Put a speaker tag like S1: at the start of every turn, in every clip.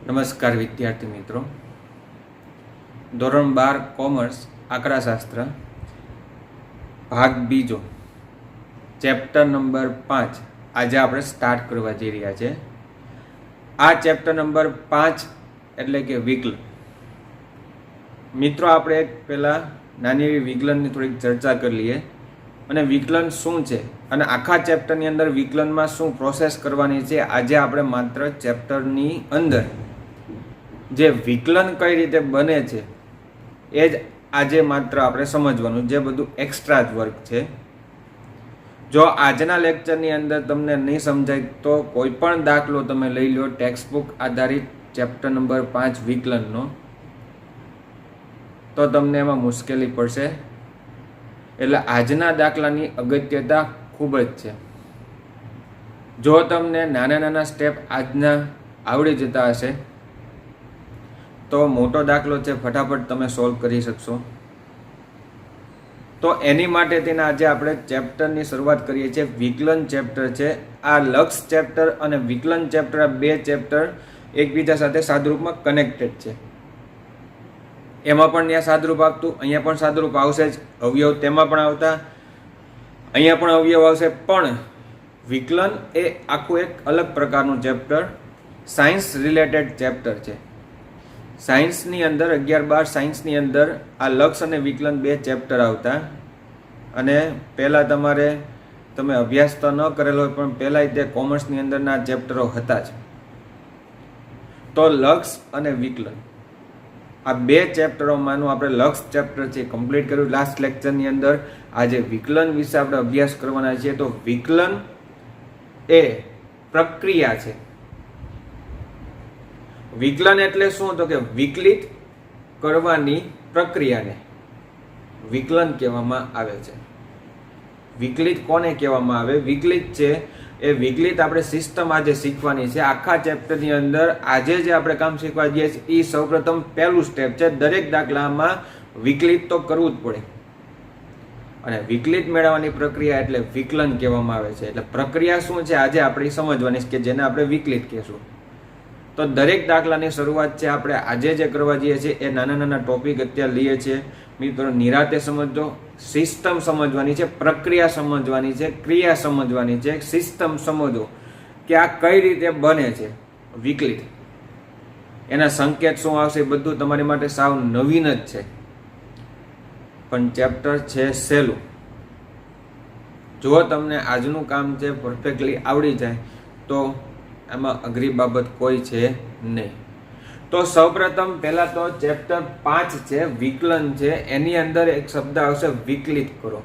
S1: નમસ્કાર વિદ્યાર્થી મિત્રો. ધોરણ 12 કોમર્સ આંકડાશાસ્ત્ર ભાગ બીજો ચેપ્ટર નંબર 5 આજે આપણે સ્ટાર્ટ કરવા જઈ રહ્યા છે. આ ચેપ્ટર નંબર 5 એટલે કે વિકલન. મિત્રો આપણે એક પહેલાં નાની એવી વિકલનની થોડીક ચર્ચા કરી લઈએ અને વિકલન શું છે અને આખા ચેપ્ટરની અંદર વિકલનમાં શું પ્રોસેસ કરવાની છે. આજે આપણે માત્ર ચેપ્ટરની અંદર જે વિકલન કઈ રીતે બને છે એ જ આજે માત્ર આપણે સમજવાનું, જે બધું એક્સ્ટ્રા જ વર્ક છે. જો આજના લેક્ચરની અંદર તમને નહીં સમજાય તો કોઈ પણ દાખલો તમે લઈ લો ટેક્સ્ટબુક આધારિત ચેપ્ટર નંબર 5 વિકલનનો, તો તમને એમાં મુશ્કેલી પડશે. એટલે આજના દાખલાની અગત્યતા ખૂબ જ છે. જો તમને નાના નાના સ્ટેપ આજના આવડી જતા હશે તો મોટો દાખલો છે ફટાફટ તમે સોલ્વ કરી શકશો. તો એની માટે તેના આજે આપણે ચેપ્ટરની શરૂઆત કરીએ છીએ. વિકલન ચેપ્ટર છે. આ લક્ષ ચેપ્ટર અને વિકલન ચેપ્ટર, આ બે ચેપ્ટર એકબીજા સાથે સાદુરૂપમાં કનેક્ટેડ છે. એમાં પણ ત્યાં સાદુરૂપ આપતું, અહીંયા પણ સાદુરૂપ આવશે જ. અવયવ તેમાં પણ આવતા, અહીંયા પણ અવયવ આવશે. પણ વિકલન એ આખું એક અલગ પ્રકારનું ચેપ્ટર, સાયન્સ રિલેટેડ ચેપ્ટર છે. સાયન્સની અંદર 11-12 સાયન્સની અંદર આ લક્ષ અને વિકલન બે ચેપ્ટર આવતા. અને પહેલાં તમે અભ્યાસ તો ન કરેલો હોય પણ પહેલાં તે કોમર્સની અંદરના ચેપ્ટરો હતા જ. તો લક્ષ અને વિકલન આ બે ચેપ્ટરોમાંનું આપણે લક્ષ ચેપ્ટર છે કમ્પ્લીટ કર્યું લાસ્ટ લેક્ચરની અંદર. આજે વિકલન વિશે આપણે અભ્યાસ કરવાના છીએ. તો વિકલન એ પ્રક્રિયા છે. વિકલન એટલે શું? તો કે વિકલિત કરવાની પ્રક્રિયાને વિકલન કહેવામાં આવે છે. વિકલિત કોને કહેવામાં આવે? વિકલિત છે એ વિકલિત આપણે સિસ્ટમ આજે શીખવાની છે. આખા ચેપ્ટરની અંદર આજે જે આપણે કામ શીખવા જઈએ છીએ એ સૌપ્રથમ પહેલું સ્ટેપ છે. દરેક દાખલામાં વિકલિત તો કરવું જ પડે અને વિકલિત મેળવવાની પ્રક્રિયા એટલે વિકલન કહેવામાં આવે છે. એટલે પ્રક્રિયા શું છે આજે આપણે સમજવાની છે કે જેને આપણે વિકલિત કહેશું. તો દરેક દાખલાની શરૂઆત છે આપણે આજે જે કરવા જઈએ છીએ એ નાના નાના ટોપિક અત્યારે લઈએ છીએ. મિત્રો નિરાતે સમજો. સિસ્ટમ સમજવાની છે, પ્રક્રિયા સમજવાની છે, ક્રિયા સમજવાની છે. સિસ્ટમ સમજો કે આ કઈ રીતે બને છે વિકલિત, એના સંકેત શું આવશે, બધું તમારી માટે સાવ નવીન જ છે. પણ ચેપ્ટર છે સહેલું. જો તમને આજનું કામ છે પરફેક્ટલી આવડી જાય તો એમાં અઘરી બાબત કોઈ છે નહીં. તો સૌપ્રથમ પહેલા તો ચેપ્ટર 5 છે વિકલન છે. એની અંદર એક શબ્દ આવશે વિકલિત કરો.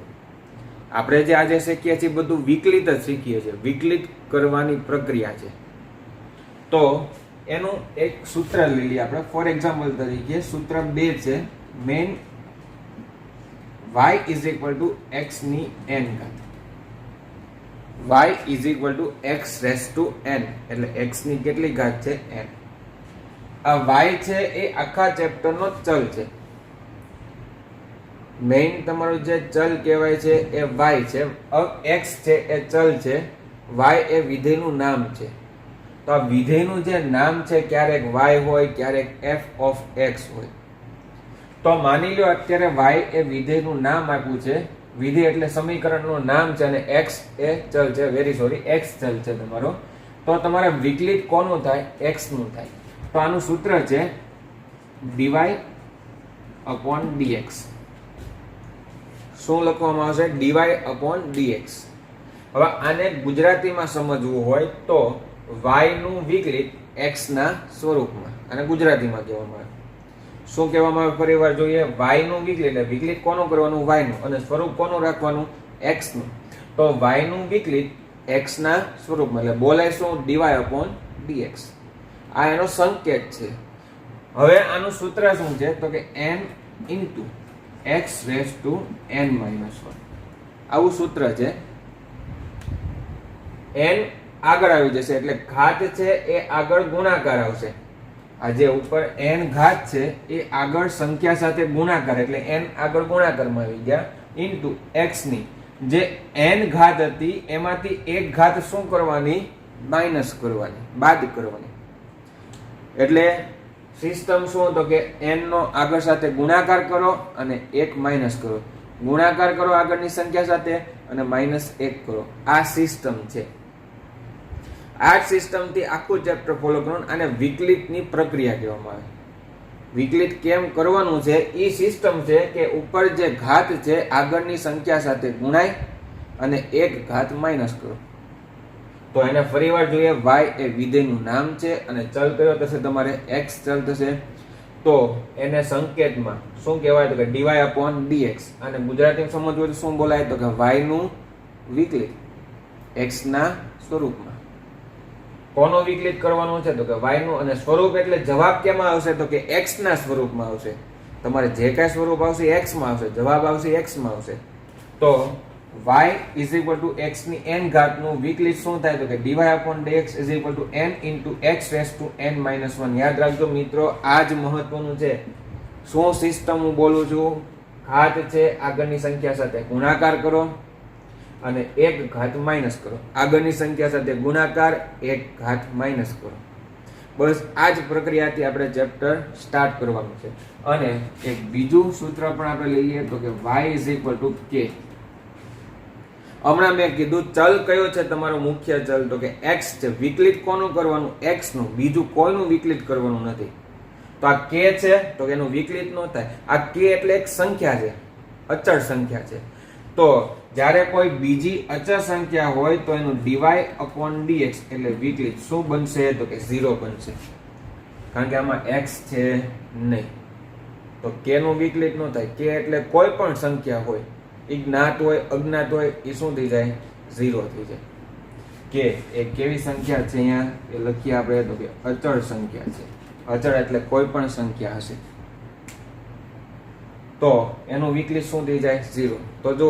S1: આપણે જે આજે શીખીએ છીએ બધું વિકલિત જ શીખીએ છીએ. વિકલિત કરવાની પ્રક્રિયા છે. તો એનું એક સૂત્ર લઈ લઈએ આપણે. ફોર એક્ઝામ્પલ તરીકે સૂત્ર 2 છે મેન y is equal to x ની n ઘાત. y is equal to x raise to n એટલે x ની કેટલી ઘાત છે? n. આ y છે એ આખા ચેપ્ટરનો ચલ છે. મેઇન તમારું જે ચલ કહેવાય છે એ y છે. x છે એ ચલ છે, y એ વિધેયનું નામ છે. તો આ વિધેયનું જે નામ છે ક્યારેક y હોય, ક્યારેક f ઓફ x હોય. તો માની લો અત્યારે y એ વિધેયનું નામ આપ્યું છે. વિધેય એટલે સમીકરણનું નામ છે અને x એ ચલ છે. x ચલ છે તમારો. તો તમારે વિકલિત કોનું થાય? x નું થાય. તો આનું સૂત્ર છે dy upon dx. શું લખવામાં આવશે? dy upon dx. હવે આને ગુજરાતીમાં સમજવું હોય તો y નું વિકલિત x ના સ્વરૂપમાં, અને ગુજરાતીમાં કહેવામાં આવે. શું કહેવામાં આવે? ફરીવાર જોઈએ. y નું વિકલિત એટલે વિકલિત કોનું કરવાનું? y નું. અને સ્વરૂપ કોનું રાખવાનું? x નું. તો y નું વિકલિત x ના સ્વરૂપમાં એટલે બોલાય શું? dy upon dx. આ એનો સંકેત છે. હવે આનું સૂત્ર શું છે? તો કે n into x raise to n minus 1. આવું સૂત્ર છે. n આગળ આવી જશે એટલે ઘાત છે એ આગળ ગુણાકાર આવશે. આ જે ઉપર n ઘાત છે એ આગળ સંખ્યા સાથે ગુણાકાર એટલે n આગળ ગુણાકારમાં આવી ગયા ઇન્ટુ x ની જે n ઘાત હતી એમાંથી એક ઘાત શું કરવાની? માઇનસ કરવાની, બાદ કરવાની. એટલે સિસ્ટમ શું તો કે n નો આગળ સાથે ગુણાકાર કરો અને 1 માઇનસ કરો, ગુણાકાર કરો આગળની સંખ્યા સાથે અને -1 કરો. આ સિસ્ટમ છે. આ સિસ્ટમથી આખું ચેપ્ટર ફોલો કરવાનું. અને વિકલિતની પ્રક્રિયા કહેવામાં આવે. વિકલિત કેમ કરવાનું છે એ સિસ્ટમ છે કે ઉપર જે ઘાત છે આગળની સંખ્યા સાથે ગુણાય અને 1 ઘાત માઇનસ કરો. તો એને ફરીવાર જોઈએ. y એ વિધેયનું નામ છે અને ચલ કયો થશે તમારે? x ચલ થશે. તો એને સંકેતમાં શું કહેવાય તો કે dy/dx. અને ગુજરાતીમાં સમજવું તો શું બોલાય તો કે y નું વિકલિત x ના સ્વરૂપમાં. કોનો વિકલિત કરવાનું છે તો કે y નું. અને સ્વરૂપ એટલે જવાબ કેમાં આવશે તો કે x ના સ્વરૂપમાં આવશે. તમારે જે કાંઈ સ્વરૂપ આવશે x માં આવશે, જવાબ આવશે x માં આવશે. તો y = x ની n ઘાત નું વિકલિત શું થાય તો કે dy/dx = n × x⁻n - 1. યાદ રાખજો મિત્રો, આ જ મહત્વનું છે. શું સિસ્ટમ હું બોલું છું? ઘાત છે આગળની સંખ્યા સાથે ગુણાકાર કરો અને 1 ઘાત માઇનસ કરો. આગળની સંખ્યા સાથે ગુણાકાર 1 ઘાત માઇનસ કરો. બસ આ જ પ્રક્રિયાથી આપણે ચેપ્ટર સ્ટાર્ટ કરવાનું છે. અને એક બીજું સૂત્ર પણ આપણે લઈએ તો કે y = k. હમણાં મેં કીધું ચલ કયો છે તમારો મુખ્ય ચલ તો કે x છે. વિકલિત કોનું કરવાનું? x નું. બીજું કોઈનું વિકલિત કરવાનું નથી. તો આ k છે તો એનું વિકલિત ન થાય. આ k એટલે એક સંખ્યા છે, અચળ સંખ્યા છે. તો જ્યારે કોઈ બીજી અચળ સંખ્યા હોય તો એનું dy/dx એટલે વિકલિત શું બનશે તો કે 0 બનશે. કારણ કે આમાં x છે નહીં. તો k નું વિકલિત ન થાય. k એટલે કોઈ પણ સંખ્યા હોય, એ જ્ઞાત હોય અજ્ઞાત હોય, એ શું થઈ જાય? 0 થઈ જાય. કે એ કેવી સંખ્યા છે? અહીંયા એ લખીએ આપણે તો કે અચળ સંખ્યા છે. અચળ એટલે કોઈ પણ સંખ્યા હશે તો એનું વિકલિત શું થઈ જાય? 0. તો જો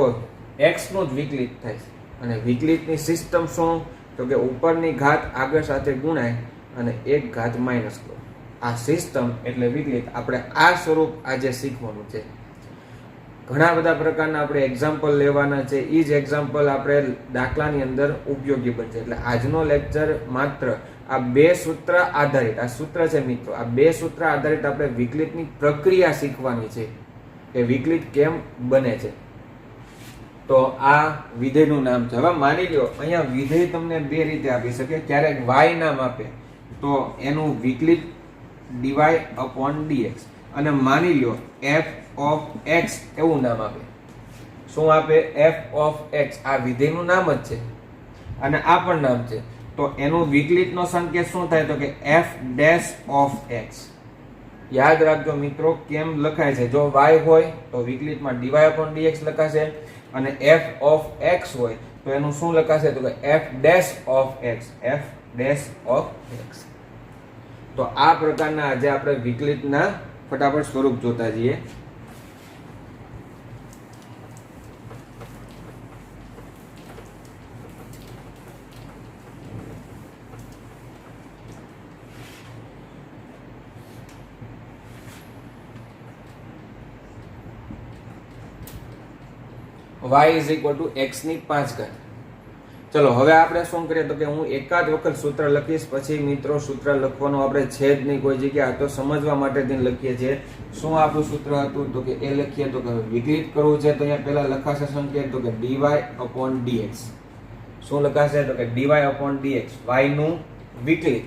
S1: x નું જ વિકલિત થાય. અને વિકલિતની સિસ્ટમ શું તો કે ઉપરની ઘાત આગળ સાથે ગુણાય અને 1 ઘાત માઇનસ કરો. આ સિસ્ટમ એટલે વિકલિત. આપણે આ સ્વરૂપ આજે શીખવાનું છે. ઘણા બધા પ્રકારના આપણે એક્ઝામ્પલ લેવાના છે. એ જ એક્ઝામ્પલ આપણે દાખલાની અંદર ઉપયોગી બનશે. એટલે આજનો લેક્ચર માત્ર આ 2 સૂત્ર આધારિત, આ સૂત્ર છે મિત્રો, આ 2 સૂત્ર આધારિત આપણે વિકલિતની પ્રક્રિયા શીખવાની છે કે વિકલિત કેમ બને છે. તો આ વિધેયનું નામ છે. હવે માની લો અહીંયા વિધેય તમને 2 રીતે આપી શકે. ક્યારેક y નામ આપે તો એનું વિકલિત dy/dx. અને માની લો f(x) એવું નામ આપે. શું આપે? f(x). આ વિધેયનું નામ જ છે અને આ પણ નામ છે. તો એનું વિકલિતનો સંકેત શું થાય તો કે f'(x). યાદ રાખજો મિત્રો કેમ લખાય છે. જો y હોય તો વિકલિતમાં dy/dx લખાશે અને f(x) હોય તો એનું શું લખાશે તો કે f'(x). f'(x). તો આ પ્રકારના આજે આપણે વિકલિતના ફટાફટ સ્વરૂપ જોતા જઈએ. y = x ની 5 ઘાત. ચલો હવે આપણે શું કરીએ તો કે હું એકાદ વખત સૂત્ર લખીશ, પછી મિત્રો સૂત્ર લખવાનું આપણે છે જ નહીં કોઈ જગ્યાએ. આ તો સમજવા માટે લખીએ છીએ. શું આપણું સૂત્ર હતું તો કે એ લખીએ તો કે વિકલિત કરવું છે તો અહીંયા પહેલા લખાશે સંકેત તો કે dy/dx. શું લખાશે તો કે dy/dx. y નું વિકલિત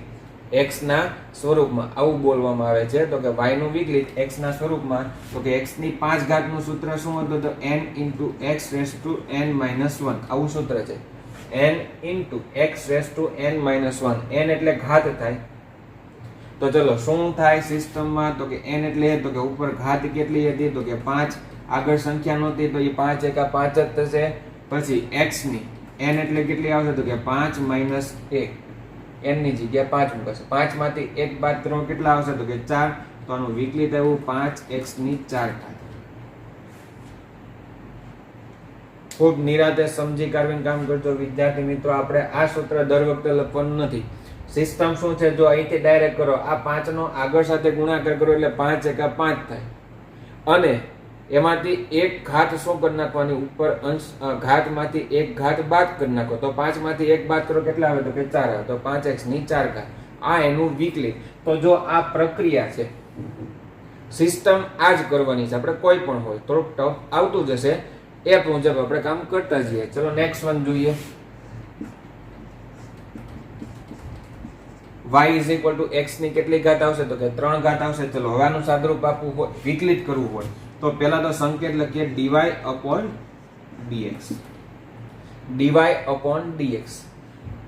S1: x ના સ્વરૂપમાં. આવું બોલવામાં આવે છે તો કે y નું વિકલિત x ના સ્વરૂપમાં. તો કે x ની 5 ઘાત નું સૂત્ર શું હતું તો n × x⁻n - 1. આવું સૂત્ર છે. n × x⁻n - 1. n એટલે ઘાત થાય. તો ચલો શું થાય સિસ્ટમમાં તો કે n એટલે તો કે ઉપર ઘાત કેટલી હતી તો કે 5. આગળ સંખ્યા નહોતી તો એ 5 × 5 જ થશે. પછી x ની n એટલે કેટલી આવશે તો કે 5 - 1. n ની જગ્યાએ 5 મૂકશે. 5 માંથી 1 બાદ કરો કેટલા આવશે તો કે 4. તો આનું વિકલિત આવ્યું 5x ની 4 ઘાત. ખૂબ નિરાતે સમજી કાઢીને કામ કરજો વિદ્યાર્થી મિત્રો. આપણે આ સૂત્ર દર વખતે લખવાનું નથી. સિસ્ટમ શું છે જો અહીંથી ડાયરેક્ટ કરો, આ 5 નો આગળ સાથે ગુણાકાર કરો એટલે 5 × 5 થાય. અને એમાંથી 1 ઘાત શું કરી નાખવાની ઉપર અંશ ઘાતમાંથી 1 ઘાત બાદ કરી નાખો. તો 5 માંથી 1 બાદ કરો કેટલા આવે તો કે 4 આવે. તો 5x ની 4 ઘાત. આ એનું વિકલિત. તો જો આ પ્રક્રિયા છે, સિસ્ટમ આ જ કરવાની છે, આપણે કોઈ પણ હોય થોડુંક ટફ આવતું જશે, એ મુજબ આપણે કામ કરતા જઈએ. ચલો નેક્સ્ટ વન જોઈએ. y is equal to x ની કેટલી ઘાત આવશે? તો કે 3 ઘાત આવશે. ચલો હવે આનું સાદરૂપ આપવું હોય, વિકલિત કરવું હોય તો પહેલા તો સંકેત લખીએ dy upon dx. dy upon dx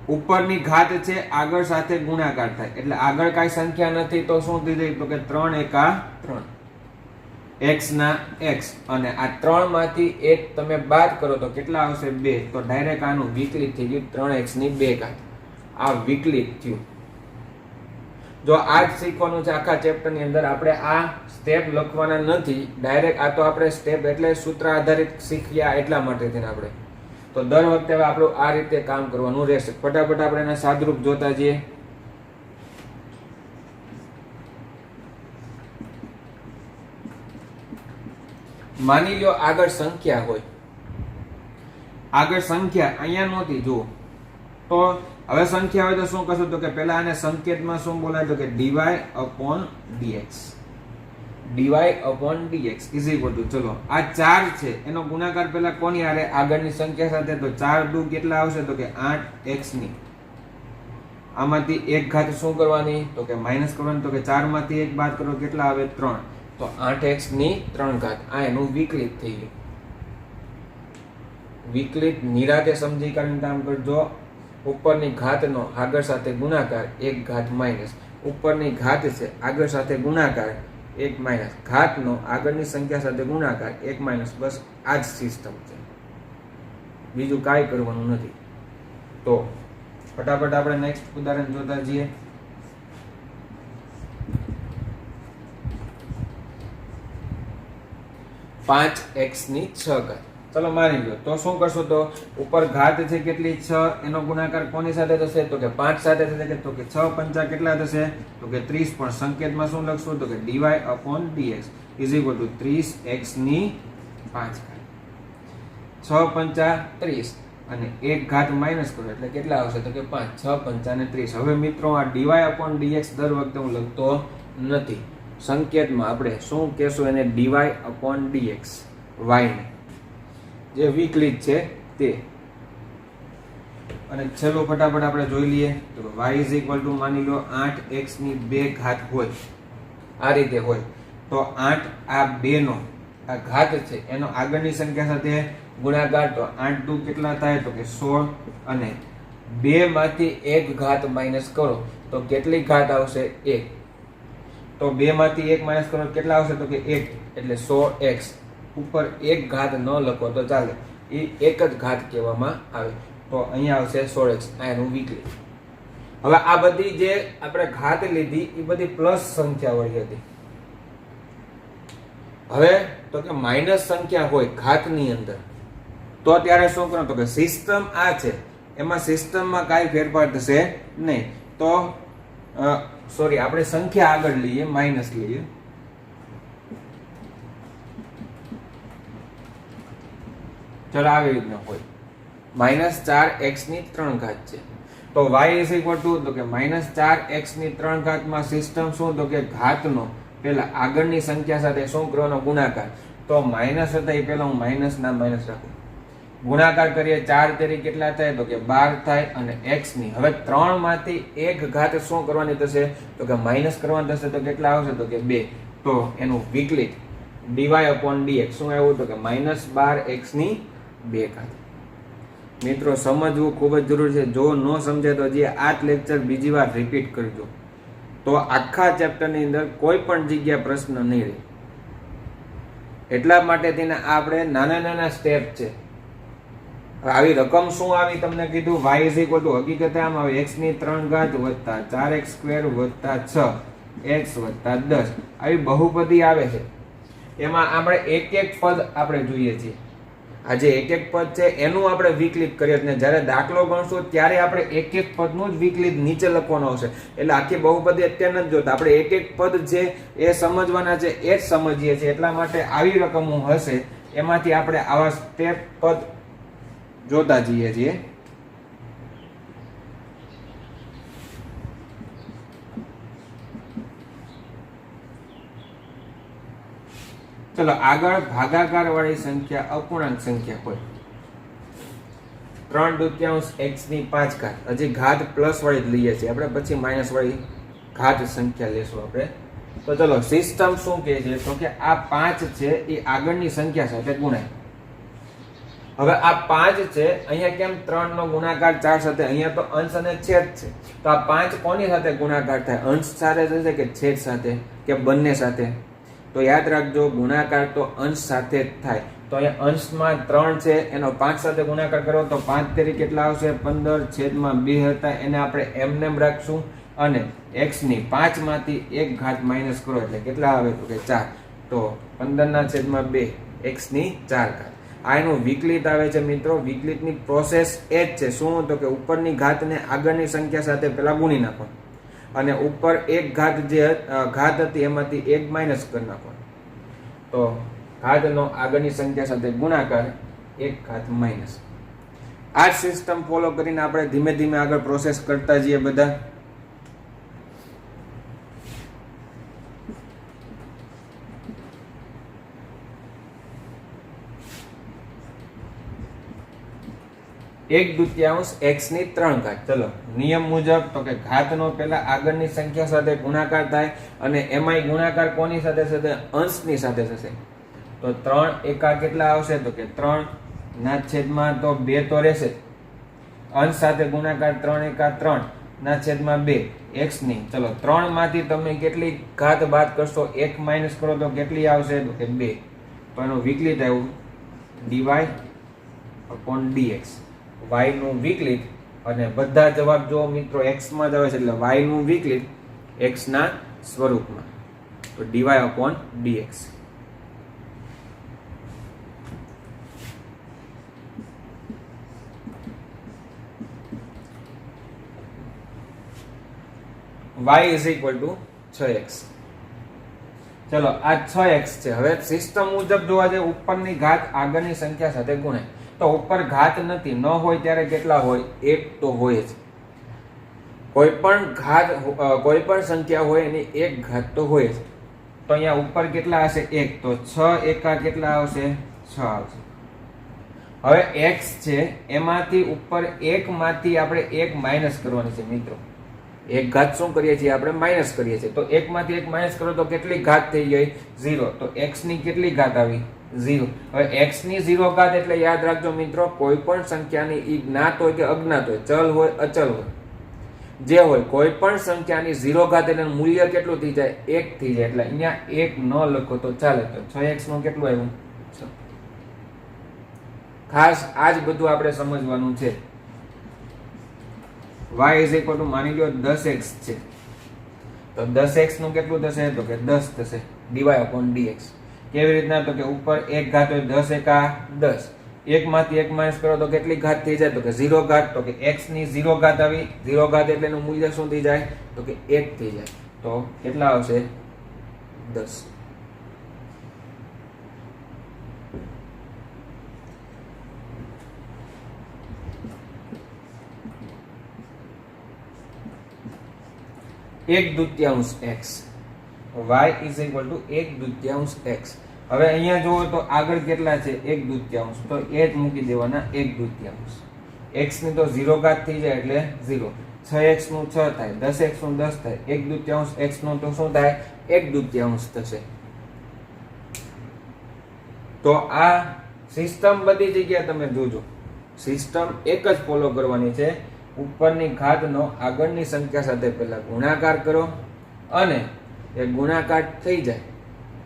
S1: ઉપરની ઘાત છે, આગળ સાથે ગુણાકાર થાય એટલે આગળ કાંઈ સંખ્યા નથી તો શું થઈ જાય? તો કે 3 એકા 3 x ના x, અને આ 3 માંથી 1 તમે બાદ કરો તો કેટલા આવશે? 2. તો ડાયરેક્ટ આનું વિકલિત થઈ ગયું 3x ની 2 ઘાત. આ વિકલિત થયું. જો આ જ શીખવાનું છે આખા ચેપ્ટર ની અંદર, આપણે આ સ્ટેપ લખવાના નથી ડાયરેક્ટ, આ તો આપણે સ્ટેપ એટલે સૂત્ર આધારિત શીખ્યા એટલા માટે થઈને આપણે તો દર વખતે હવે આપણું આ રીતે કામ કરવાનું રહેશે. ફટાફટ આપણે એના સાદરૂપ જોતા જઈએ. માની લો આગળ સંખ્યા હોય, આગળ સંખ્યા અહીંયા નહોતી જુઓ, તો હવે સંખ્યા હોય તો શું કરશું? તો કે પહેલા આને સંકેતમાં શું બોલાય? તો કે dy upon dx. dy upon dx is equal to, ચલો આ 4 છે એનો ગુણાકાર પહેલા કોની હારે? આગળની સંખ્યા સાથે. તો 4 દુ કેટલા આવશે? તો કે 8x ની, આમાંથી 1 ઘાત શું કરવાની? તો કે માઈનસ કરવાની. તો કે 4 માંથી 1 બાદ કરો કેટલા આવે? 3. તો 8x ની 3 ઘાત. આ એનું વિકલિત થઈ ગયું. વિકલિત નિરાતે સમજી કરીને કામ કરજો. ઉપરની ઘાતનો આગળ સાથે ગુણાકાર 1 ઘાત માઈનસ, ઉપરની ઘાત છે આગળ સાથે ગુણાકાર 1 માઈનસ, ઘાતનો આગળની સંખ્યા સાથે ગુણાકાર 1 માઈનસ. બસ આ જ સિસ્ટમ છે, બીજું કાંઈ કરવાનું નથી. તો ફટાફટ આપણે નેક્સ્ટ ઉદાહરણ જોતા જઈએ. પાંચ x ની 6 ઘાત. ચલો માની લો તો શું કરશો? તો ઉપર ઘાત છે કેટલી? 6, એનો ગુણાકાર કોની સાથે થશે? તો કે 5 સાથે થશે. તો કે 6 પંચા કેટલા થશે? તો કે 30. પણ સંકેતમાં શું લખશું? તો કે dy upon dx is equal to 30x ની 5 ઘાત. 6 પંચા 30 અને 1 ઘાત માઈનસ કરો એટલે કેટલા આવશે? તો કે 5. 6 પંચા ને 30. હવે મિત્રો આ dy upon dx દર વખતે હું લખતો નથી, સંકેતમાં આપણે શું કહેશું? એને dy upon dx, y ને જે વિકલિત છે તે. અને ચલો ફટાફટ આપણે જોઈ લઈએ. તો y is equal to માની લો 8x ની 2 ઘાત હોય, આ રીતે હોય તો 8 આ 2 નો આ ઘાત છે એનો આગળની સંખ્યા સાથે ગુણાકાર. તો 8 દુ કેટલા થાય? તો કે 16, અને 2 માંથી 1 ઘાત માઈનસ કરો તો કેટલી ઘાત આવશે? 1. તો 2 માંથી 1 માઈનસ કરો કેટલા આવશે? તો કે 1, એટલે 100x. ઉપર 1 ઘાત ન લખો તો ચાલે, એ એક જ ઘાત કહેવામાં આવે. તો અહીંયા આવશે 16x. આ એનું વિકલિત. હવે આ બધી જે આપણે ઘાત લીધી એ બધી પ્લસ સંખ્યા વાળી હતી. હવે તો કે માઇનસ સંખ્યા હોય ઘાતની અંદર તો ત્યારે શું કરો? તો કે સિસ્ટમ આ છે, એમાં સિસ્ટમમાં કાંઈ ફેરફાર થશે નહીં. તો સોરી, આપણે સંખ્યા આગળ લઈએ, માઇનસ લઈએ. ચલો આવી રીતના હોય, -4x ની 3 ઘાત છે. તો y is equal to, તો કે -4x ની 3 ઘાતમાં સિસ્ટમ શું? તો કે ઘાતનો પહેલા આગળની સંખ્યા સાથે શું કરવાનો? ગુણાકાર. તો માઇનસ હતા એ પહેલા હું માઇનસ ના માઇનસ રાખું, ગુણાકાર કરીએ 4 તેરી કેટલા થાય? તો કે 12 થાય. અને x ની હવે 3 માંથી 1 ઘાત શું કરવાની થશે? તો કે માઇનસ કરવાની થશે. તો કેટલા આવશે? તો કે 2. તો એનું વિકલિત dy upon dx શું આવ્યું? તો કે -12x ની 2 ઘાત. મિત્રો સમજવું ખૂબ જ જરૂરી છે. જો ન સમજે તો જે આ લેક્ચર બીજી વાર રિપીટ કરજો, તો આખા ચેપ્ટરની અંદર કોઈ પણ જગ્યા પ્રશ્ન નહીં રહે. એટલા માટે તેને આપણે નાના નાના સ્ટેપ છે. આવી રકમ શું આવી તમને કીધું? y is equal to હકીકતે આમ આવે x ની 3 ઘાત વત્તા 4x² વત્તા 6x વત્તા 10. આવી બહુપદી આવે છે. એમાં આપણે એક એક પદ આપણે જોઈએ છીએ. આ જે એક એક પદ છે એનું આપણે વિકલિત કરીએ છીએ. જ્યારે દાખલો ગણશું ત્યારે આપણે એક એક પદનું જ વિકલિત નીચે લખવાનું આવશે. એટલે આખી બહુપદી અત્યારે નથી જોતા, આપણે એક એક પદ છે એ સમજવાના છે, એ જ સમજીએ છીએ. એટલા માટે આવી રકમો હશે એમાંથી આપણે આવા સ્ટેપ પદ જોતા જઈએ છીએ. ચલો આગળ ભાગાકાર વાળી સંખ્યા અપૂર્ણાંક સંખ્યા હોય 3/2 x ની 5 ઘાત, હજી ઘાત પ્લસ વાળી જ લઈએ છીએ આપણે, પછી માઇનસ વાળી ઘાત સંખ્યા લેશું આપણે. તો ચલો સિસ્ટમ શું કહે છે તો કે આ 5 છે એ આગળની સંખ્યા સાથે ગુણાય. હવે આ 5 છે, અહીંયા કેમ 3 નો ગુણાકાર 4 સાથે, અહીંયા તો અંશ અને છેદ છે, તો આ 5 કોની સાથે ગુણાકાર થાય? અંશ સાથે થશે કે છેદ સાથે કે બંને સાથે? તો યાદ રાખજો ગુણાકાર તો અંશ સાથે જ થાય. તો અહીંયા અંશમાં 3 છે એનો 5 સાથે ગુણાકાર કરો તો 5 તેરી કેટલા આવશે? 15 છેદમાં 2 હતા એને આપણે એમને એમ રાખશું, અને x ની 5 માંથી 1 ઘાત માઇનસ કરો એટલે કેટલા આવે તો કે 4. તો 15/2 x ની 4 ઘાત. આ એનું વિકલિત આવે છે મિત્રો. વિકલિતની પ્રોસેસ એ જ છે. શું? તો કે ઉપરની ઘાતને આગળની સંખ્યા સાથે પેલા ગુણી નાખો, અને ઉપર એક ઘાત જે ઘાત હતી એમાંથી 1 માઇનસ કરી નાખો. તો ઘાતનો આગળની સંખ્યા સાથે ગુણાકાર 1 ઘાત માઇનસ. આ જ સિસ્ટમ ફોલો કરીને આપણે ધીમે ધીમે આગળ પ્રોસેસ કરતા જઈએ બધા. એક દૂતીયાંશ x ની 3 ઘાત. ચલો નિયમ મુજબ તો કે ઘાતનો પહેલા આગળની સંખ્યા સાથે ગુણાકાર થાય, અને એમાંય ગુણાકાર કોની સાથે થશે? અંશની સાથે થશે. તો 3 એકા કેટલા આવશે તો કે 3 ના છેદમાં તો 2 તો રહેશે, અંશ સાથે ગુણાકાર 3 એકા 3 ના છેદમાં 2 x ની. ચલો 3 માંથી તમે કેટલી ઘાત બાદ કરશો? 1 માઇનસ કરો તો કેટલી આવશે તો કે 2. તો એનું વિકલિત આવ્યું dy/dx. y નું વિકલિત, અને બધા જવાબ જો મિત્રો x માં જ આવે છે એટલે y નું વિકલિત x ના સ્વરૂપમાં. તો dy/dx. y = 6x. ચલો આ 6x છે. હવે સિસ્ટમ મુજબ જોવા જાય ઉપરની ઘાત આગળની સંખ્યા સાથે ગુણાય. તો ઉપર ઘાત નથી, ન હોય ત્યારે કેટલા હોય? 1 તો હોય જ. કોઈ પણ ઘાત કોઈ પણ સંખ્યા હોય એની 1 ઘાત તો હોય જ. તો અહીંયા ઉપર કેટલા હશે? 1. તો 6 એકા કેટલા આવશે? 6 આવશે. હવે x છે એમાંથી ઉપર 1 માંથી આપણે 1 માઇનસ કરવાની છે મિત્રો. 1 ઘાત શું કરીએ છીએ આપણે? માઇનસ કરીએ છીએ. તો 1 માંથી 1 માઇનસ કરો તો કેટલી ઘાત થઈ ગઈ? 0. તો x ની કેટલી ઘાત આવી? 0. હવે x ની 0 ઘાત એટલે યાદ રાખજો મિત્રો, કોઈ પણ સંખ્યાની ઈ જ્ઞાત હોય કે અજ્ઞાત હોય, ચલ હોય અચલ હોય, જે હોય કોઈ પણ સંખ્યાની 0 ઘાત એટલે મૂલ્ય કેટલું થઈ જાય? 1 થઈ જાય. એટલે અહીંયા 1 ન લખો તો ચાલે. તો 6x નું કેટલું આવ્યું? 6. ખાસ આજ બધું આપણે સમજવાનું છે. y = માની લો 10x છે, તો 10x નું કેટલું થશે તો કે 10 થશે dy/dx. કેવી રીતના? તો કે ઉપર 1 ઘાત હોય, 10 એકા 10, 1 માંથી 1 માઇનસ કરો તો કેટલી ઘાત થઈ જાય તો કે 0 ઘાત. તો કે x ની 0 ઘાત આવી. 0 ઘાત એટલે એનું મૂલ્ય શું થઈ જાય તો કે 1 થઈ જાય. તો કેટલા આવશે? 10. એક દૂતીયાંશ x. y = 1/2 x. હવે અહીંયા જુઓ તો આગળ કેટલા છે? 1/2. તો એ જ મૂકી દેવાના 1/2. x ની તો 0 ઘાત થઈ જાય એટલે 0. 6x નું 6 થાય, 10x નું 10 થાય, 1/2 x નું તો શું થાય? 1/2 થશે. તો આ સિસ્ટમ બધી જગ્યાએ તમે જોજો, સિસ્ટમ એક જ ફોલો કરવાની છે. ઉપરની ઘાતનો આગળની સંખ્યા સાથે પહેલા ગુણાકાર કરો, અને એ ગુણાકાર થઈ જાય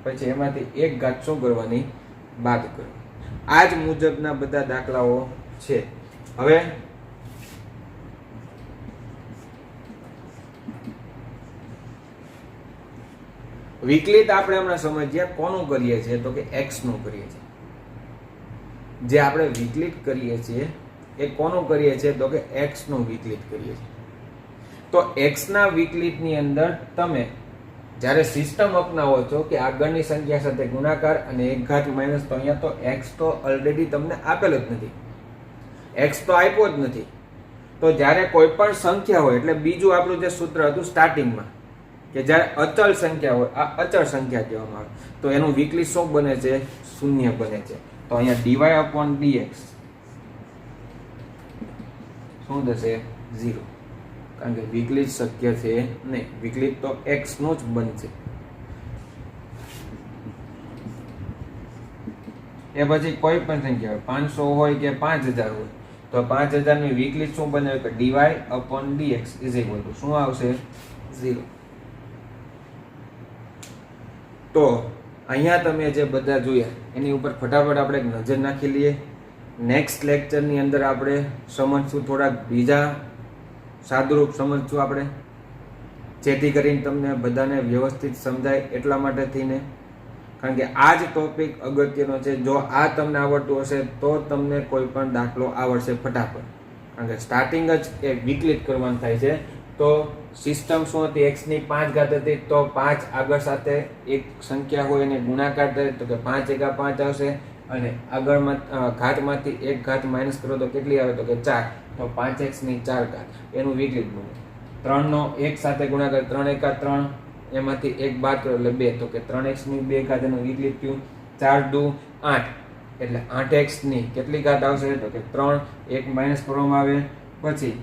S1: પછી એમાંથી 1 ઘાત શું કરવાની? બાદ કરો. આ જ મુજબના બધા દાખલાઓ છે. હવે વિકલિત આપણે હમણાં સમજીએ કોનું કરીએ છીએ તો કે x નું કરીએ છીએ. જે આપણે વિકલિત કરીએ છીએ એ કોનું કરીએ છીએ તો કે x નું વિકલિત કરીએ છીએ. તો x ના વિકલિતની અંદર તમે જ્યારે સિસ્ટમ અપનાવો છો કે આગળની સંખ્યા સાથે ગુણાકાર અને 1 ઘાત માઇનસ, તો અહીંયા તો x તો ઓલરેડી તમને આપેલ જ નથી, x તો આપ્યો જ નથી. તો જ્યારે કોઈ પણ સંખ્યા હોય એટલે બીજું આપણું જે સૂત્ર હતું સ્ટાર્ટિંગમાં કે જ્યારે અચળ સંખ્યા હોય, આ અચળ સંખ્યા કહેવામાં આવે, તો એનું વિકલિત શું બને છે? શૂન્ય બને છે. તો અહીંયા ડીવાય અપોન ડીએક્સ શું થશે? 0. કારણ કે વિકલિત શક્ય છે નહીં, વિકલિત તો x નું જ બનશે. એ પછી કોઈ પણ સંખ્યા હોય, 500 હોય કે 5000 હોય, તો 5000 ની વિકલિત શું બને? કે dy upon dx is equal to શું આવશે? 0. તો અહીંયા તમે જે બધા જોયા એની ઉપર ફટાફટ આપણે એક નજર નાખી લઈએ. નેક્સ્ટ લેક્ચરની અંદર આપણે સમજશું, થોડાક બીજા સાદુરૂપ સમજશું આપણે, જેથી કરીને તમને બધાને વ્યવસ્થિત સમજાય. એટલા માટે થઈને, કારણ કે આ જ ટોપિક અગત્યનો છે. જો આ તમને આવડતું હશે તો તમને કોઈ પણ દાખલો આવડશે ફટાફટ. કારણ કે સ્ટાર્ટિંગ જ એ વિકલિત કરવાનું થાય છે. તો સિસ્ટમ શું હતી? x ની 5 ઘાત હતી, તો 5 આગળ સાથે એક સંખ્યા હોય એને ગુણાકાર થાય તો કે 5 એકા 5 આવશે, અને આગળમાં ઘાતમાંથી એક ઘાત માઇનસ કરો તો કેટલી આવે? તો કે 4. તો 5x ની 4 ઘાત એનું વિકલિત બને. 3 નો 1 સાથે ગુણાકાર 3 એકા 3, એમાંથી એક બાદ કરો એટલે 2, તો કે 3x ની 2 ઘાત એનું વિકલિત થયું. 4 દુ 8 એટલે 8x ની કેટલી ઘાત આવશે? તો કે 3, એક માઇનસ કરવામાં આવે. પછી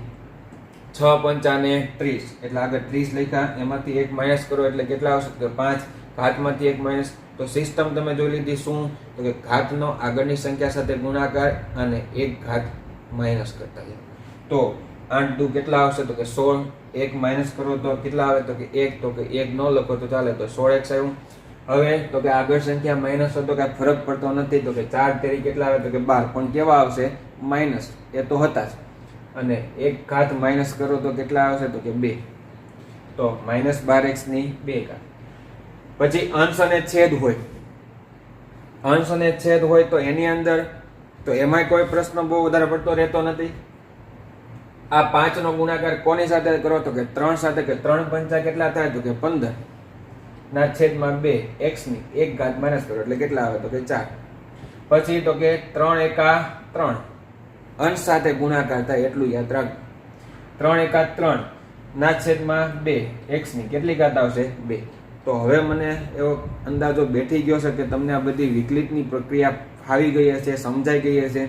S1: 6 પંચા ને 30 એટલે આગળ 30 લખ્યા, એમાંથી એક માઇનસ કરો એટલે કેટલા આવશે? તો 5, ઘાતમાંથી એક માઇનસ. તો સિસ્ટમ તમે જોઈ લીધી શું? તો કે ઘાતનો આગળની સંખ્યા સાથે ગુણાકાર અને એક ઘાત માઇનસ કરતા જાય. તો 8 દુ કેટલા આવશે? તો કે 16, એક માઇનસ કરો તો કેટલા આવે? તો કે 1, તો કે 1 ન લખો તો ચાલે, તો 16x આવ્યું. હવે તો કે આગળ સંખ્યા માઇનસ હોય તો કાંઈ ફરક પડતો નથી, તો કે 4 તેરી કેટલા આવે? તો કે 12, પણ કેવા આવશે? માઇનસ, એ તો હતા જ. અને એક ઘાત માઇનસ કરો તો કેટલા આવશે? તો કે 2, તો -12x ની 2 ઘાત. પછી અંશ અને છેદ હોય, અંશ અને છેદ હોય તો એની અંદર તો એમાંય કોઈ પ્રશ્ન બહુ વધારે પડતો રહેતો નથી. આ 5 નો ગુણાકાર કોની સાથે કરો? તો કે 3 સાથે, કે 3 પંચા કેટલા થાય? તો કે 15 ના છેદમાં 2, x ની એક ઘાત માઇનસ કરો એટલે કેટલા આવે? તો કે 4. પછી તો કે 3 એકા 3 અંશ સાથે ગુણાકાર થાય એટલું યાદ રાખજો. 3 એકા 3 ના છેદમાં 2, x ની કેટલી ઘાત આવશે? 2. તો હવે મને એવો અંદાજો બેઠી ગયો છે કે તમને આ બધી વિકલિતની પ્રક્રિયા ફાવી ગઈ હશે, સમજાઈ ગઈ હશે.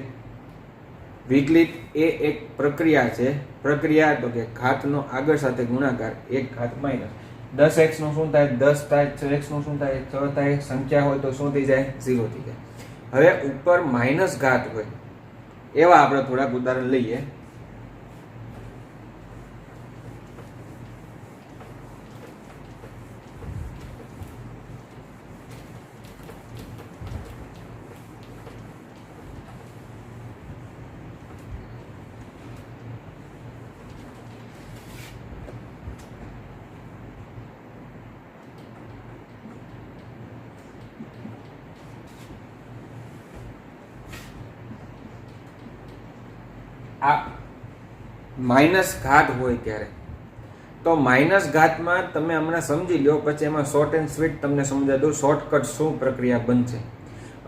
S1: વિકલિત એ એક પ્રક્રિયા છે. પ્રક્રિયા તો કે ઘાતનો આગળ સાથે ગુણાકાર, એક ઘાત માઇનસ. 10x નું શું થાય? 10 થાય. 6x નું શું થાય? 6 થાય. સંખ્યા હોય તો શું થઈ જાય? 0 થઈ જાય. હવે ઉપર માઇનસ ઘાત હોય એવા આપણે થોડાક ઉદાહરણ લઈએ. આ માઇનસ ઘાત હોય ત્યારે, તો માઇનસ ઘાતમાં તમે હમણાં સમજી લો, પછી એમાં શોર્ટ એન્ડ સ્વીટ તમને સમજાવી દઉં શોર્ટકટ શું પ્રક્રિયા બનશે.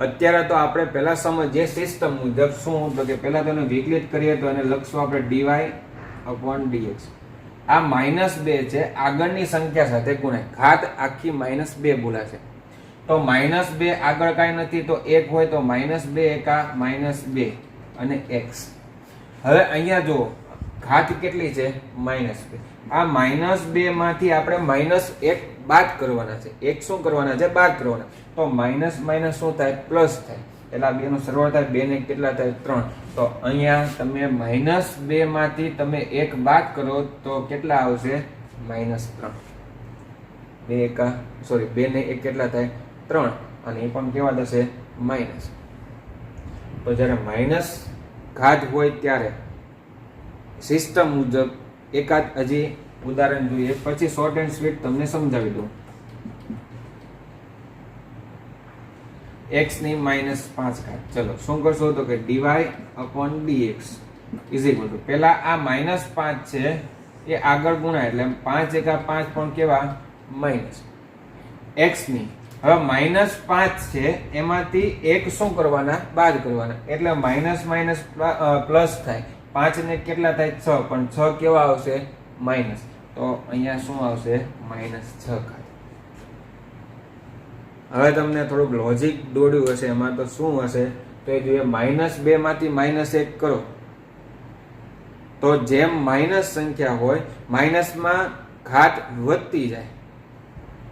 S1: અત્યારે તો આપણે પહેલા સમજીએ સિસ્ટમ મુજબ. શું? તો કે પહેલા તો એને વિકલિત કરીએ તો એને લખશું આપણે ડીવાય અપોન ડીએક્સ. આ -2 છે, આગળની સંખ્યા સાથે ગુણાય, ઘાત આખી -2 બોલાશે. તો -2 આગળ કાંઈ નથી, તો 1 હોય તો -2 એકા -2 અને x. હવે અહીંયા જો ઘાત કેટલી છે? -2. આ -2 માંથી આપણે -1 બાદ કરવાના છે. એક શું કરવાના છે? બાદ કરવાના. તો માઇનસ માઇનસ શું થાય? પ્લસ થાય. એટલે આ બે નો સરવાળો થાય, 2 ને કેટલા થાય? 3. તો અહીંયા તમે -2 માંથી તમે 1 બાદ કરો તો કેટલા આવશે? -3. 2 ને 1 કેટલા થાય? 3. અને એ પણ કેવા થશે? માઇનસ. તો જ્યારે માઇનસ ઘાત હોય ત્યારે સિસ્ટમ મુજબ એકાદ હજી ઉદાહરણ જોઈએ, પછી શોર્ટ એન્ડ સ્વીટ તમને સમજાવી દઉં. x ની -5 ઘાત. ચલો શું કરશો? તો કે dy upon dx is equal two, પહેલા આ -5 છે એ આગળ ગુણાય એટલે 5 એકા 5 પણ કેવા? માઇનસ. x ની હવે -5 છે એમાંથી એક શું કરવાના? બાદ કરવાના. એટલે માઇનસ માઇનસ પ્લસ થાય. 5 ને કેટલા થાય? 6, પણ 6 કેવા આવશે? માઇનસ. તો અહીંયા શું આવશે? -6 ઘાત. હવે તમને થોડુંક લોજિક દોડ્યું હશે એમાં, તો શું હશે? તો એ જોઈએ -2 માંથી -1 કરો તો જેમ માઇનસ સંખ્યા હોય માઇનસમાં ઘાત વધતી જાય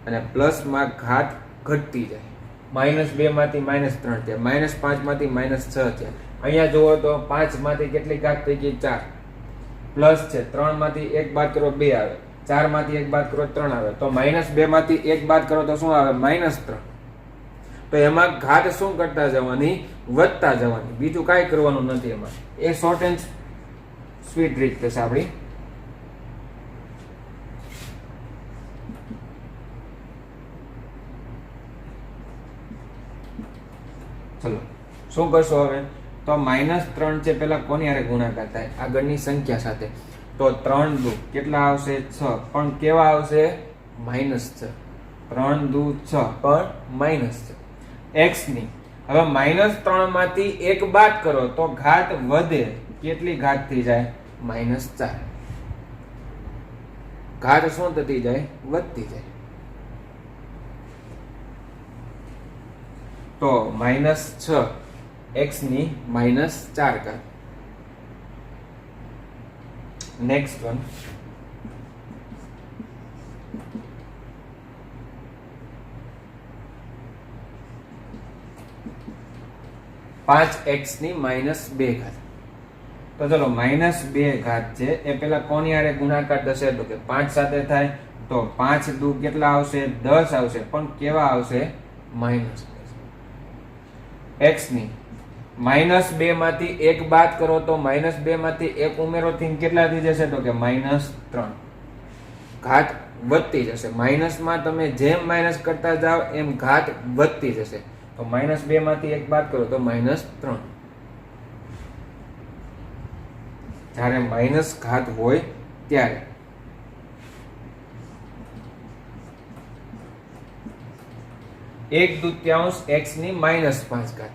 S1: અને પ્લસમાં ઘાત ઘટતી જાય. -2 માંથી -3 થયા, -5 માંથી -6 થયા. અહીંયા જુઓ તો 5 માંથી કેટલી ઘાત થઈ ગઈ? 4. પ્લસ છે 3 માંથી 1 બાદ કરો 2 આવે, 4 માંથી 1 બાદ કરો 3 આવે. તો -2 માંથી 1 બાદ કરો તો શું આવે? -3. તો એમાં ઘાત શું કરતા જવાની? વધતા જવાની. બીજું કાંઈ કરવાનું નથી એમાં. એ શોર્ટ એન્ડ સ્વીટ રીત થશે આપણી. ચલો શું કરશો હવે? તો -3 છે પેલા કોની હારે ગુણાકાર થાય? આગળની સંખ્યા સાથે. તો 3 દુ કેટલા આવશે? 6. પણ કેવા આવશે? -6. 3 દુ 6 પણ -6. x ની હવે -3 માંથી 1 બાદ કરો તો ઘાત વધે. કેટલી ઘાત થઈ જાય? -4. ઘાત શું થતી જાય? વધતી જાય. તો -6 x ની -4 ઘાત. નેક્સ્ટ વન, x ની -2 ઘાત. તો ચલો -2 ઘાત છે એ પેલા કોની હારે ગુણાકાર થશે? તો કે 5 સાથે થાય. તો 5 દુ કેટલા આવશે? 10 આવશે. પણ કેવા આવશે? -10. x ની -2 માંથી 1 બાદ કરો તો -2 માંથી 1 ઉમેરો થઈને કેટલા થઈ જશે? તો કે -3. ઘાત વધતી જશે. માઇનસમાં તમે જેમ માઇનસ કરતા જાઓ એમ ઘાત વધતી જશે. તો -2 માંથી 1 બાદ કરો તો -3. જ્યારે માઇનસ ઘાત હોય ત્યારે. એક દૂત્યાંશ x ની -5 ઘાત.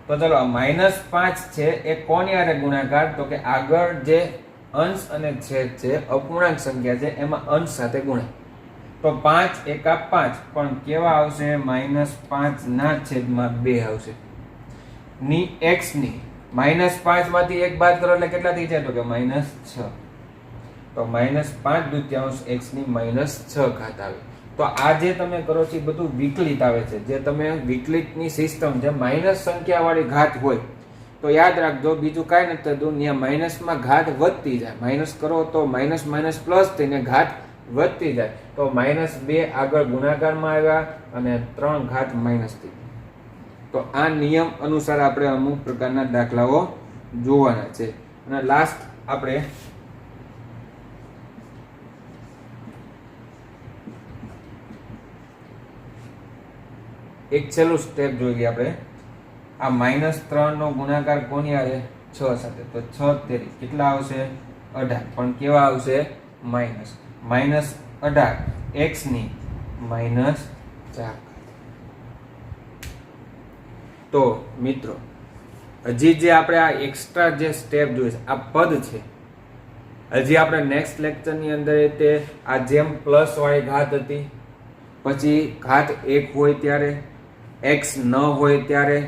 S1: તો ચલો -5 છે એ કોની હારે ગુણાકાર? તો કે આગળ જે અંશ અને છેદ છે અપૂર્ણાંક સંખ્યા છે એમાં અંશ સાથે ગુણાય. તો 5 એકા 5 પણ કેવા આવશે? -5 ના છેદમાં 2 આવશે. ની x ની -5 માંથી 1 બાદ કરો એટલે કેટલા થઈ જાય? તો કે -6. તો -5 દૂત્યાંશ x ની -6 ઘાત આવે. તો આ જે તમે કરો છો એ બધું વિકલિત આવે છે. જે તમે વિકલિતની સિસ્ટમ જે માઇનસ સંખ્યા વાળી ઘાત હોય તો યાદ રાખજો બીજું કાંઈ નથી થતું, ત્યાં માઇનસમાં ઘાત વધતી જાય. માઇનસ કરો તો માઇનસ માઇનસ પ્લસ થઈને ઘાત વધતી જાય. તો -2 આગળ ગુણાકારમાં આવ્યા અને 3 ઘાત માઇનસ થઈ. તો આ નિયમ અનુસાર આપણે અમુક પ્રકારના દાખલાઓ જોવાના છે. અને લાસ્ટ આપણે એક છેલ્લું સ્ટેપ જોઈએ. આપણે આ -3 નો ગુણાકાર કોની આવે? 6 સાથે. તો 6 તેરી કેટલા આવશે? 18. પણ કેવા આવશે? -18 x ની -4. તો મિત્રો હજી જે આપણે આ એક્સ્ટ્રા જે સ્ટેપ જોઈએ આ પદ છે, હજી આપણે નેક્સ્ટ લેક્ચરની અંદર તે આ જેમ પ્લસ વાળી ઘાત હતી, પછી ઘાત 1 હોય ત્યારે, x ન હોય ત્યારે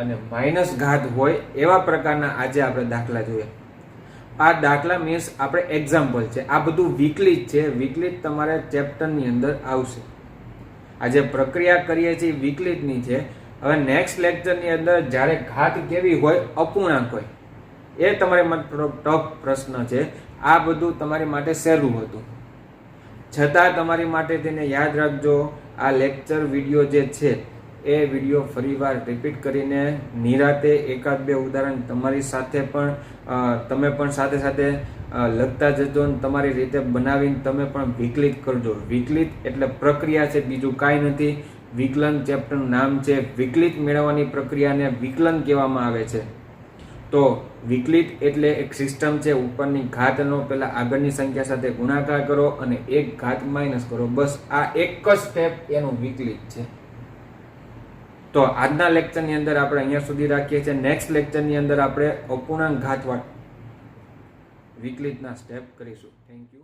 S1: અને માઇનસ ઘાત હોય એવા પ્રકારના આજે આપણે દાખલા જોઈએ. આ દાખલા મીન્સ આપણે એક્ઝામ્પલ છે. આ બધું વિકલિત છે. વિકલિત તમારે ચેપ્ટરની અંદર આવશે. આ જે પ્રક્રિયા કરીએ છીએ વિકલિતની છે. હવે નેક્સ્ટ લેક્ચરની અંદર જ્યારે ઘાત કેવી હોય? અપૂર્ણાંક હોય. એ તમારે માટે થોડોક ટફ પ્રશ્ન છે. આ બધું તમારી માટે સહેલું હતું, છતાં તમારી માટે તેને યાદ રાખજો. આ લેક્ચર વિડીયો જે છે એ વિડીયો ફરીવાર રિપીટ કરીને નિરાતે એકાદ બે ઉદાહરણ તમારી સાથે પણ તમે પણ સાથે સાથે લખતા જજો અને તમારી રીતે બનાવીને તમે પણ વિકલિત કરજો. વિકલિત એટલે પ્રક્રિયા છે, બીજું કાંઈ નથી. વિકલન ચેપ્ટરનું નામ છે. વિકલિત મેળવવાની પ્રક્રિયાને વિકલન કહેવામાં આવે છે. તો વિકલિત એટલે એક સિસ્ટમ છે. ઉપરની ઘાતનો પહેલા આગળની સંખ્યા સાથે ગુણાકાર કરો અને એક ઘાત માઇનસ કરો. બસ આ એક જ સ્ટેપ એનું વિકલિત છે. તો આજના લેક્ચરની અંદર આપણે અહીંયા સુધી રાખીએ છીએ. નેક્સ્ટ લેક્ચરની અંદર આપણે અપૂર્ણાંક ઘાતવાળા વિકલિતના સ્ટેપ કરીશું. Thank you.